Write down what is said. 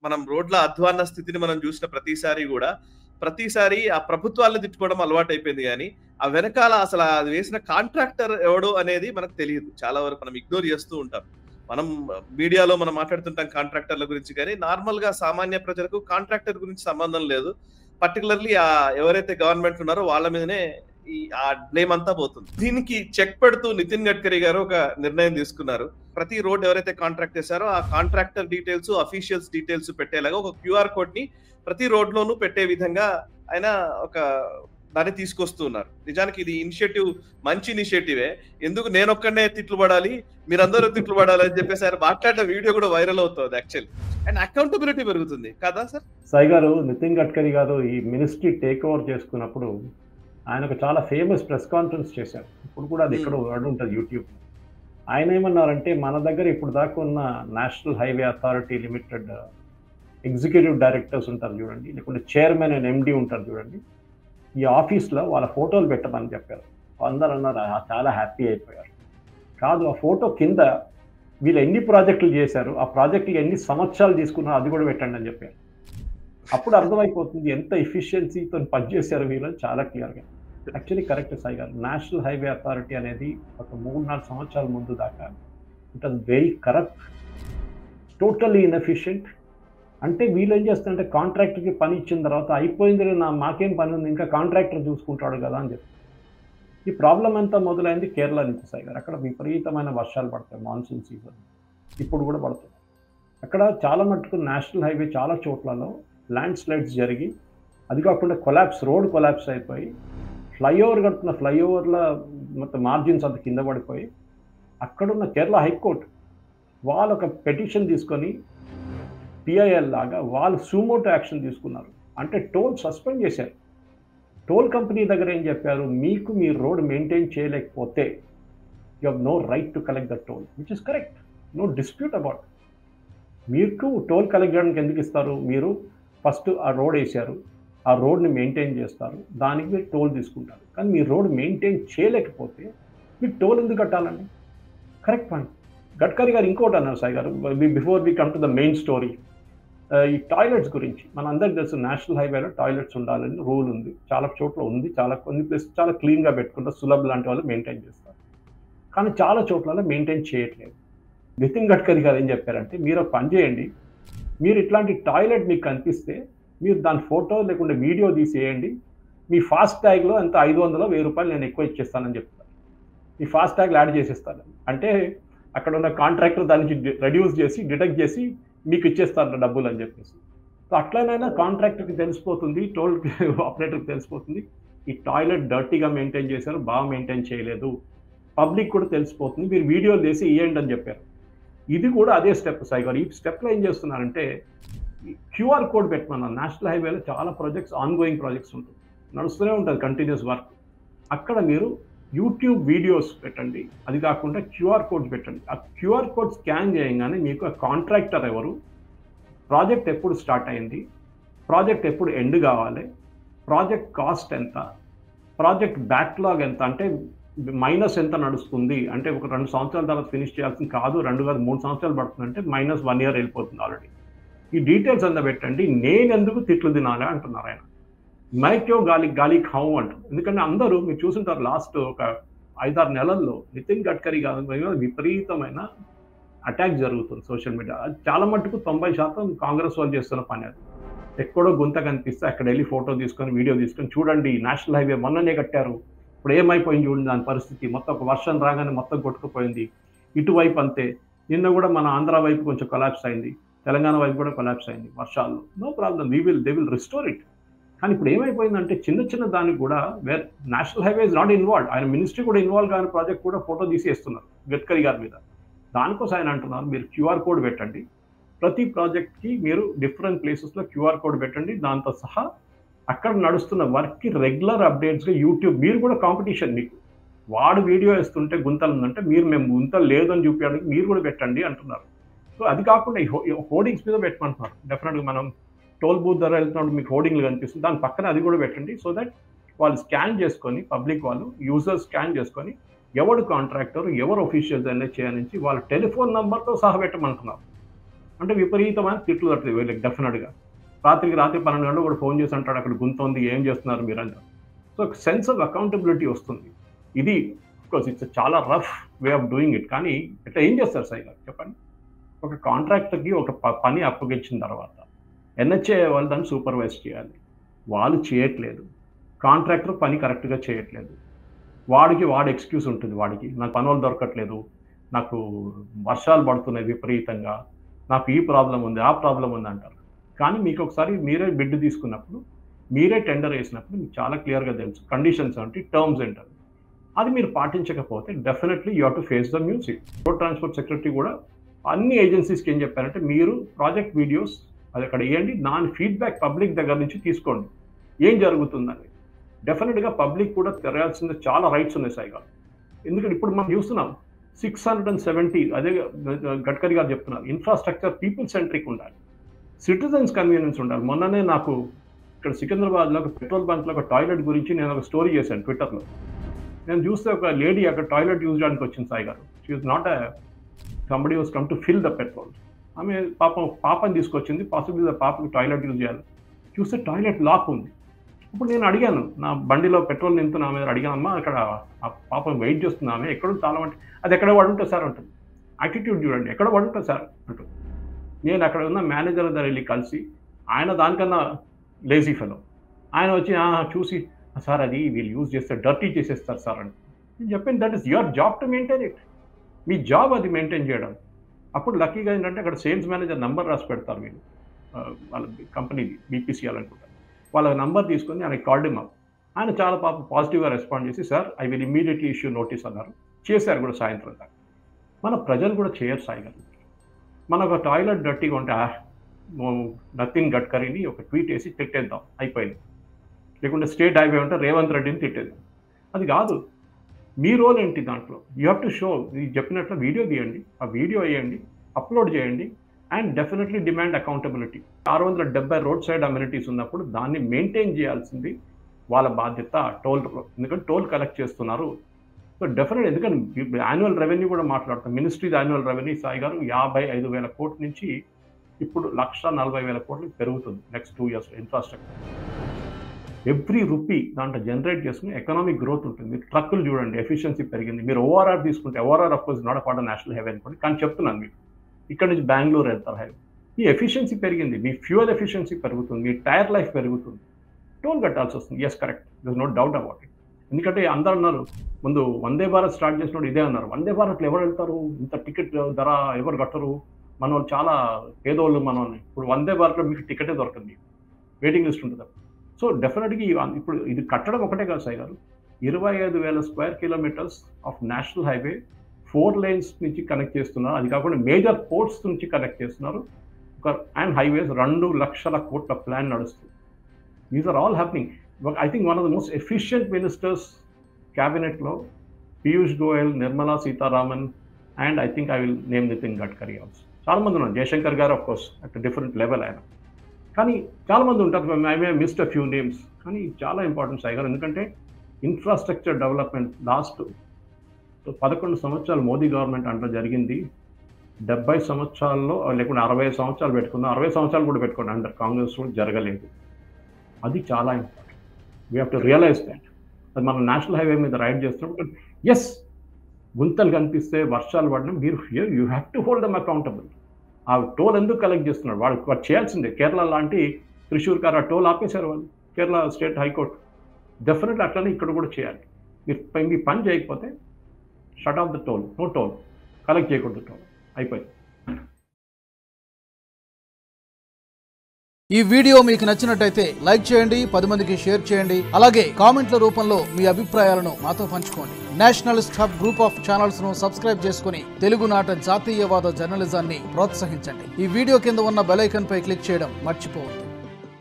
మనం రోడ్ల అధ్వాన్న స్థితిని మనం చూసిన ప్రతిసారి ఆ ప్రభుత్వాలను తిట్టుకోవడం అలవాటైపోయింది గానీ, ఆ వెనకాల అసల అది వేసిన కాంట్రాక్టర్ ఎవడు అనేది మనకు తెలీదు. చాలా వరకు మనం ఇగ్నోర్ చేస్తూ ఉంటాం. మనం మీడియాలో మనం మాట్లాడుతుంటాం కాంట్రాక్టర్ల గురించి గానీ, నార్మల్‌గా సామాన్య ప్రజలకు కాంట్రాక్టర్ గురించి సంబంధం లేదు. పర్టిక్యులర్‌లీ ఎవరైతే గవర్నమెంట్ ఉన్నారో వాళ్ళ మీదనే ఆ బ్లేమ్ అంతా పోతుంది. దీనికి చెక్ పెడుతూ నితిన్ గడ్కరీ గారు ఒక నిర్ణయం తీసుకున్నారు. ప్రతి రోడ్ ఎవరైతే కాంట్రాక్ట్ చేశారో ఆ కాంట్రాక్టర్ డీటెయిల్స్, అఫీషియల్స్ డీటెయిల్స్ పెట్టేలాగా ఒక క్యూఆర్ కోడ్‌ని ప్రతి రోడ్‌లోనూ పెట్టే విధంగా ఆయన ఒక దాన్ని తీసుకొస్తూ ఉన్నారు. నిజానికి ఇది మంచి ఇనిషియేటివే. ఎందుకు నేనొక్కడినే తిట్లు పడాలి, మీరందరూ తిట్లు పడాలి అని చెప్పేసి ఆయన మాట్లాడిన వీడియో కూడా వైరల్ అవుతుంది యాక్చువల్లీ. అండ్ అకౌంటబిలిటీ పెరుగుతుంది కదా సార్? సాయి గారు, నితిన్ గడ్కరీ గారు ఈ మినిస్ట్రీ టేక్ ఓవర్ చేసుకున్నప్పుడు ఆయన ఒక చాలా ఫేమస్ ప్రెస్ కాన్ఫరెన్స్ చేశారు. ఇప్పుడు కూడా అది ఎక్కడో ఉంటుంది యూట్యూబ్. ఆయన ఏమన్నారంటే, మన దగ్గర ఇప్పుడు దాకా ఉన్న national highway authority limited executive directors ఉంటారు చూడండి, లేకుంటే చైర్మన్ అండ్ ఎండి ఉంటారు చూడండి, ఈ ఆఫీస్లో వాళ్ళ ఫోటోలు పెట్టమని చెప్పారు. అందరూ అన్నారు చాలా హ్యాపీ అయిపోయారు. కాదు, ఆ ఫోటో కింద వీళ్ళు ఎన్ని ప్రాజెక్టులు చేశారు, ఆ ప్రాజెక్టులు ఎన్ని సంవత్సరాలు తీసుకున్నారో అది కూడా పెట్టండి అని చెప్పారు. అప్పుడు అర్థమైపోతుంది ఎంత ఎఫిషియన్సీతో పనిచేశారు వీళ్ళని చాలా క్లియర్గా. యాక్చువల్లీ కరెక్ట్ సాయి గారు, నేషనల్ హైవే అథారిటీ అనేది ఒక 3-4 సంవత్సరాల ముందు దాకా it was very corrupt, totally inefficient. అంటే వీళ్ళు ఏం చేస్తారంటే కాంట్రాక్టర్కి పని ఇచ్చిన తర్వాత అయిపోయింది, మాకేం పని ఉంది, ఇంకా కాంట్రాక్టర్ చూసుకుంటాడు కదా అని చెప్పి. ఈ ప్రాబ్లం అంతా మొదలైంది కేరళ నుంచి సాయి గారు. అక్కడ విపరీతమైన వర్షాలు పడతాయి మాన్సూన్ సీజన్, ఇప్పుడు కూడా పడుతుంది. అక్కడ చాలా మటుకు నేషనల్ హైవే చాలా చోట్లలో ల్యాండ్ స్లైడ్స్ జరిగి, అది కాకుండా రోడ్ కొలాప్స్ అయిపోయి, ఫ్లైఓవర్ కడుతున్న ఫ్లైఓవర్ల మొత్తం మార్జిన్స్ అంత కింద పడిపోయి, అక్కడున్న కేరళ హైకోర్టు వాళ్ళు ఒక పెటిషన్ తీసుకొని పిఐఎల్ లాగా వాళ్ళు సూమోటో యాక్షన్ తీసుకున్నారు. అంటే టోల్ సస్పెండ్ చేశారు. టోల్ కంపెనీ దగ్గర ఏం చెప్పారు, మీకు మీ రోడ్ మెయింటైన్ చేయలేకపోతే you have no right to collect the toll, which is correct, no dispute about. మీకు టోల్ కలెక్ట్ చేయడానికి ఎందుకు ఇస్తారు? మీరు ఫస్ట్ ఆ రోడ్ వేసారు, ఆ రోడ్ని మెయింటైన్ చేస్తారు, దానికి మీరు టోల్ తీసుకుంటారు. కానీ మీరు రోడ్ మెయింటైన్ చేయలేకపోతే మీకు టోల్ ఎందుకు కట్టాలండి? Correct point. గడ్కరీ గారు ఇంకోటి అన్నారు సాయి గారు, before we come to the main story, ఈ టాయిలెట్స్ గురించి. మన అందరికి తెలుసు నేషనల్ హైవేలో టాయిలెట్స్ ఉండాలని రూల్ ఉంది, చాలా చోట్ల ఉంది, కొన్ని ప్లేసెస్ చాలా క్లీన్గా పెట్టుకుంటారు, సులభ్ లాంటి వాళ్ళు మెయింటైన్ చేస్తారు. కానీ చాలా చోట్ల మెయింటైన్ చేయట్లేదు. నితిన్ గడ్కరీ గారు ఏం చెప్పారంటే, మీరు ఒక పని చేయండి, మీరు ఇట్లాంటి టాయిలెట్ మీకు కనిపిస్తే మీరు దాని ఫోటో లేకుంటే వీడియో తీసేయండి, మీ ఫాస్ట్ ట్యాగ్లో ఎంత 500-1000 రూపాయలు నేను ఎక్కువ ఇచ్చేస్తానని చెప్తాను, మీ ఫాస్ట్ ట్యాగ్లో యాడ్ చేసేస్తాను. అంటే అక్కడ ఉన్న కాంట్రాక్టర్ దానికి రెడ్యూస్ చేసి డిడక్ట్ చేసి మీకు ఇచ్చేస్తాను డబ్బులు అని చెప్పేసి. సో అట్లనైనా కాంట్రాక్టర్కి తెలిసిపోతుంది, టోల్ ఆపరేటర్కి తెలిసిపోతుంది, ఈ టాయిలెట్ డర్టీగా మెయింటైన్ చేశారు, బాగా మెయింటైన్ చేయలేదు, పబ్లిక్ కూడా తెలిసిపోతుంది, మీరు వీడియోలు చేసి ఇవ్వండి అని చెప్పారు. ఇది కూడా అదే స్టెప్ సాయి గారు. ఈ స్టెప్లో ఏం చేస్తున్నారంటే క్యూఆర్ కోడ్ పెట్టమన్నారు. నేషనల్ హైవేలో చాలా ప్రాజెక్ట్స్, ఆన్గోయింగ్ ప్రాజెక్ట్స్ ఉంటుంది, నడుస్తూనే ఉంటుంది కంటిన్యూస్ వర్క్. అక్కడ మీరు యూట్యూబ్ వీడియోస్ పెట్టండి, అది కాకుండా క్యూఆర్ కోడ్స్ పెట్టండి. ఆ క్యూఆర్ కోడ్ స్కాన్ చేయగానే మీకు ఆ కాంట్రాక్టర్ ఎవరు, ప్రాజెక్ట్ ఎప్పుడు స్టార్ట్ అయింది, ప్రాజెక్ట్ ఎప్పుడు ఎండ్ కావాలి, ప్రాజెక్ట్ కాస్ట్ ఎంత, ప్రాజెక్ట్ బ్యాక్లాగ్ ఎంత, అంటే మైనస్ ఎంత నడుస్తుంది, అంటే ఒక 2 సంవత్సరాల తర్వాత ఫినిష్ చేయాల్సింది కాదు, 2 కాదు 3 సంవత్సరాలు పడుతుంది, అంటే -1 year వెళ్ళిపోతుంది ఆల్రెడీ. ఈ డీటెయిల్స్ అంతా పెట్టండి. నేను ఎందుకు తిట్లు తినాలి అంటున్నారు ఆయన. మైక్యో గాలి ఖావు అంటారు. ఎందుకంటే అందరూ మీరు చూసుంటారు, లాస్ట్ ఒక 5-6 నెలల్లో నితిన్ గడ్కరీ గారి విపరీతమైన అటాక్ జరుగుతుంది సోషల్ మీడియా. అది చాలా మట్టుకు 90% కాంగ్రెస్ వాళ్ళు చేస్తున్న పని. అది ఎక్కడో గుంత కనిపిస్తే అక్కడ వెళ్ళి ఫోటో తీసుకొని వీడియో తీసుకొని, చూడండి నేషనల్ హైవే మొన్ననే కట్టారు, ఇప్పుడు ఏమైపోయింది చూడండి దాని పరిస్థితి, మొత్తం ఒక వర్షం రాగానే మొత్తం కొట్టుకుపోయింది, ఇటువైపు అంతే, నిన్న కూడా మన ఆంధ్ర వైపు కొంచెం కొలాప్స్ అయింది, తెలంగాణ వైపు కూడా కొలాప్స్ అయింది వర్షాల్లో. No problem, they will restore it. కానీ ఇప్పుడు ఏమైపోయిందంటే చిన్న దానికి కూడా national highway is not involve, ఆయన మినిస్ట్రీ కూడా ఇన్వాల్వ్ కాని ప్రాజెక్ట్ కూడా ఫోటో తీసేస్తున్నారు గడ్కరీ గారి మీద. దానికోసం ఆయన అంటున్నారు, మీరు క్యూఆర్ కోడ్ పెట్టండి, ప్రతి ప్రాజెక్ట్కి మీరు డిఫరెంట్ ప్లేసెస్లో క్యూఆర్ కోడ్ పెట్టండి, దాంతో సహా అక్కడ నడుస్తున్న వర్క్కి రెగ్యులర్ అప్డేట్స్గా యూట్యూబ్, మీరు కూడా కాంపిటీషన్, మీకు వాడు వీడియో వేస్తుంటే గుంతలు ఉందంటే మేము గుంతలు లేదని చూపించడానికి మీరు కూడా పెట్టండి అంటున్నారు. సో అది కాకుండా హోర్డింగ్స్ మీద పెట్టమంటున్నారు. డెఫినెట్గా మనం టోల్ బూత్ ధర వెళ్తున్నప్పుడు మీకు హోర్డింగ్లు కనిపిస్తుంది, దాని పక్కన అది కూడా పెట్టండి. సో దట్ వాళ్ళు స్కాన్ చేసుకొని, పబ్లిక్ వాళ్ళు యూజర్స్ స్కాన్ చేసుకొని ఎవడు కాంట్రాక్టర్ ఎవరు ఒఫీషియల్స్ అనేది చేయనించి వాళ్ళ టెలిఫోన్ నెంబర్తో సహా పెట్టమంటున్నారు. అంటే విపరీతమైన తిట్లు తట్టలేదు వీళ్ళకి డెఫినెట్గా. రాత్రికి రాత్రి 12 గంటలు కూడా ఫోన్ చేసి అంటాడు అక్కడ గుంత ఏం చేస్తున్నారు మీరు అని. సో సెన్స్ ఆఫ్ అకౌంటబిలిటీ వస్తుంది. ఇది కోర్స్ ఇట్స్ చాలా rough way of doing it. కానీ ఇట్లా ఏం చేస్తారు సాయి గారు చెప్పండి? ఒక కాంట్రాక్టర్కి ఒక పని అప్పగించిన తర్వాత ఎన్హెచ్ఏ వాళ్ళు దాన్ని సూపర్వైజ్ చేయాలి. వాళ్ళు చేయట్లేదు. కాంట్రాక్టర్ పని కరెక్ట్గా చేయట్లేదు. వాడు ఎక్స్క్యూజ్ ఉంటుంది. వాడికి నాకు పనులు దొరకట్లేదు, నాకు వర్షాలు పడుతున్నాయి విపరీతంగా, నాకు ఈ ప్రాబ్లం ఉంది ఆ ప్రాబ్లం ఉంది అంటారు. కానీ మీకు ఒకసారి మీరే బిడ్ తీసుకున్నప్పుడు, మీరే టెండర్ వేసినప్పుడు మీకు చాలా క్లియర్గా తెలుసు కండిషన్స్ అంటే టర్మ్స్ ఏంటారు. అది మీరు పాటించకపోతే definitely you have to face the music. Road transport secretary కూడా అన్ని ఏజెన్సీస్కి ఏం చెప్పారంటే మీరు ప్రాజెక్ట్ వీడియోస్ అది అక్కడ వేయండి, దాని ఫీడ్బ్యాక్ పబ్లిక్ దగ్గర నుంచి తీసుకోండి ఏం జరుగుతుందని. డెఫినెట్గా పబ్లిక్ కూడా తెలియాల్సిన చాలా రైట్స్ ఉన్నాయి సాయి గారు. ఎందుకంటే ఇప్పుడు మనం చూస్తున్నాం 670 అదే గడ్కరీ గారు చెప్తున్నారు ఇన్ఫ్రాస్ట్రక్చర్ పీపుల్ సెంట్రిక్ ఉండాలి, సిటిజన్స్ కన్వీనియన్స్ ఉండాలి. మొన్ననే నాకు ఇక్కడ సికింద్రాబాద్లో ఒక పెట్రోల్ బంక్లో ఒక టాయిలెట్ గురించి నేను ఒక స్టోరీ చేశాను ట్విట్టర్లో. నేను చూస్తే ఒక లేడీ అక్కడ టాయిలెట్ యూజ్ చేయడానికి వచ్చింది సాయి గారు. She was not somebody was come to fill the petrol. ఆమె పాపని తీసుకొచ్చింది, పాసిబుల్ పాపకి టాయిలెట్ యూజ్ చేయాలి. చూస్తే టాయిలెట్ లాక్ ఉంది. ఇప్పుడు నేను అడిగాను, నా బండిలో పెట్రోల్ నింపుతున్నా ఆమె అడిగానమ్మా అక్కడ ఆ పాపం వెయిట్ చేస్తున్నా ఆమె ఎక్కడ చాలా అంటే అది ఎక్కడ పడుంటుంది సార్ అంటుంది. యాటిట్యూడ్ చూడండి, ఎక్కడ పడుంటుంది సార్ అంటుంది. నేను అక్కడ ఉన్న మేనేజర్ దగ్గర వెళ్ళి కలిసి ఆయన దానికన్నా లేజీ ఫెలో ఆయన వచ్చి చూసి సార్ అది వీళ్ళు యూజ్ చేస్తే డర్టీ చేసేస్తారు సార్ అని నేను చెప్పాను. That is your job to maintain it. Me job అది మెయింటైన్ చేయడం. అప్పుడు లక్కీగా ఏంటంటే అక్కడ సేల్స్ మేనేజర్ నంబర్ రాసి పెడతారు వీళ్ళు, వాళ్ళ కంపెనీది బీపీసీఎల్ అనుకుంటారు. వాళ్ళ నంబర్ తీసుకొని ఆయన కాల్డ్ హిమ్ అప్. ఆయన చాలా పాజిటివ్గా రెస్పాండ్ చేసి sir I will immediately issue notice అన్నారు. చేశారు కూడా సాయంత్రం దాకా. మన ప్రజలు కూడా చేయరు సాయి గారు. మన ఒక టాయిలెట్ డర్టీగా ఉంటే నథింగ్ గడ్కరీని ఒక ట్వీట్ వేసి తిట్టేద్దాం అయిపోయింది. లేకుంటే స్టేట్ హైవే ఉంటే రేవంత్ రెడ్డిని తిట్టేది. అది కాదు. మీ రోల్ ఏంటి దాంట్లో? You have to show. చెప్పినట్లు వీడియో తీయండి, ఆ వీడియో వేయండి, అప్లోడ్ చేయండి and definitely demand accountability. 670 road side amenities ఉన్నప్పుడు దాన్ని మెయింటైన్ చేయాల్సింది వాళ్ళ బాధ్యత టోల్. ఎందుకంటే టోల్ కలెక్ట్ చేస్తున్నారు. సో డెఫినెట్ ఎందుకంటే యాన్యువల్ రెవెన్యూ కూడా మాట్లాడతాం. మినిస్ట్రీది యాన్యువల్ రెవెన్యూ సాయి గారు 55,000 కోట్ల నుంచి ఇప్పుడు 140,000 కోట్లకి పెరుగుతుంది next 2 years infrastructure. Every rupee దాంట్లో జనరేట్ చేసుకుని ఎకనామిక్ గ్రోత్ ఉంటుంది. మీరు ట్రక్కులు చూడండి, ఎఫిషియన్సీ పెరిగింది. మీరు ఓఆర్ఆర్ తీసుకుంటే ORR of course not a part of national highway అనుకోండి, కానీ చెప్తున్నాను మీకు ఇక్కడ నుంచి బెంగళూరు వెళ్తారు హైవే. మీ ఎఫిషియన్సీ పెరిగింది, మీ ఫ్యూయల్ ఎఫిషియన్సీ పెరుగుతుంది, మీ టైర్ లైఫ్ పెరుగుతుంది, టోల్ కట్టాల్సి వస్తుంది. Yes correct, there is no doubt about it. ఎందుకంటే అందరూ అన్నారు ముందు వందే భారత్ స్టార్ట్ చేసినప్పుడు ఇదే అన్నారు, వందే భారత్లో ఎవరు వెళ్తారు, ఇంత టికెట్ ధర ఎవరు కట్టరు, మన వాళ్ళు చాలా పేదోళ్ళు మన వాళ్ళని. ఇప్పుడు వందే భారత్లో మీకు టికెటే దొరకండి, వెయిటింగ్ లిస్ట్ ఉంటుంది. సో డెఫినెట్గా ఇప్పుడు ఇది కట్టడం ఒకటే కాదు Sai garu, 25,000 square kilometres of national highway 4 lanes నుంచి కనెక్ట్ చేస్తున్నారు. అది కాకుండా మేజర్ పోర్ట్స్ నుంచి కనెక్ట్ చేస్తున్నారు. అండ్ హైవేస్ 2 లక్షల కోట్ల ప్లాన్ నడుస్తుంది. These are all happening. I think one of the most efficient ministers క్యాబినెట్లో Piyush Goyal, Nirmala Sitharaman and I think I will name Nitin Gadkari also. చాలామంది ఉన్నారు, జయశంకర్ గారు of course at different level ఆయన. కానీ చాలామంది ఉంటారు, I may missed a few names. కానీ చాలా ఇంపార్టెంట్ సాయి గారు, ఎందుకంటే ఇన్ఫ్రాస్ట్రక్చర్ డెవలప్మెంట్ లాస్ట్ 11 సంవత్సరాలు మోదీ గవర్నమెంట్ అంతా జరిగింది. 70 సంవత్సరాల్లో లేకుండా 60 సంవత్సరాలు పెట్టుకుందాం, 60 సంవత్సరాలు కూడా పెట్టుకోండి అండర్ కాంగ్రెస్ కూడా జరగలేదు. అది చాలా important. We have to realise that. అది మనం నేషనల్ హైవే మీద రైడ్ చేస్తున్నప్పుడు ఎస్ గుంతలు కనిపిస్తే వర్షాలు పడినా మీరు you have to hold them accountable. ఆ టోల్ ఎందుకు కలెక్ట్ చేస్తున్నాడు వాడు చేయాల్సిందే. కేరళ లాంటి త్రిశూర్ గారు ఆ టోల్ ఆపేశారు వాళ్ళు, కేరళ స్టేట్ హైకోర్టు. డెఫినెట్లీ అట్లనే ఇక్కడ కూడా చేయాలి. మీరు పని చేయకపోతే shut off the toll, no toll, collect చేయకూడదు టోల్, అయిపోయింది. ఈ వీడియో మీకు నచ్చినట్టయితే లైక్ చేయండి, 10 మందికి షేర్ చేయండి. అలాగే కామెంట్ల రూపంలో మీ అభిప్రాయాలను మాతో పంచుకోండి. Nationalist hub group of channels ను సబ్స్క్రైబ్ చేసుకుని తెలుగునాట జాతీయవాద జర్నలిజాన్ని ప్రోత్సహించండి. ఈ వీడియో కింద ఉన్న బెల్ ఐకాన్ పై క్లిక్ చేయడం మర్చిపోవద్దు.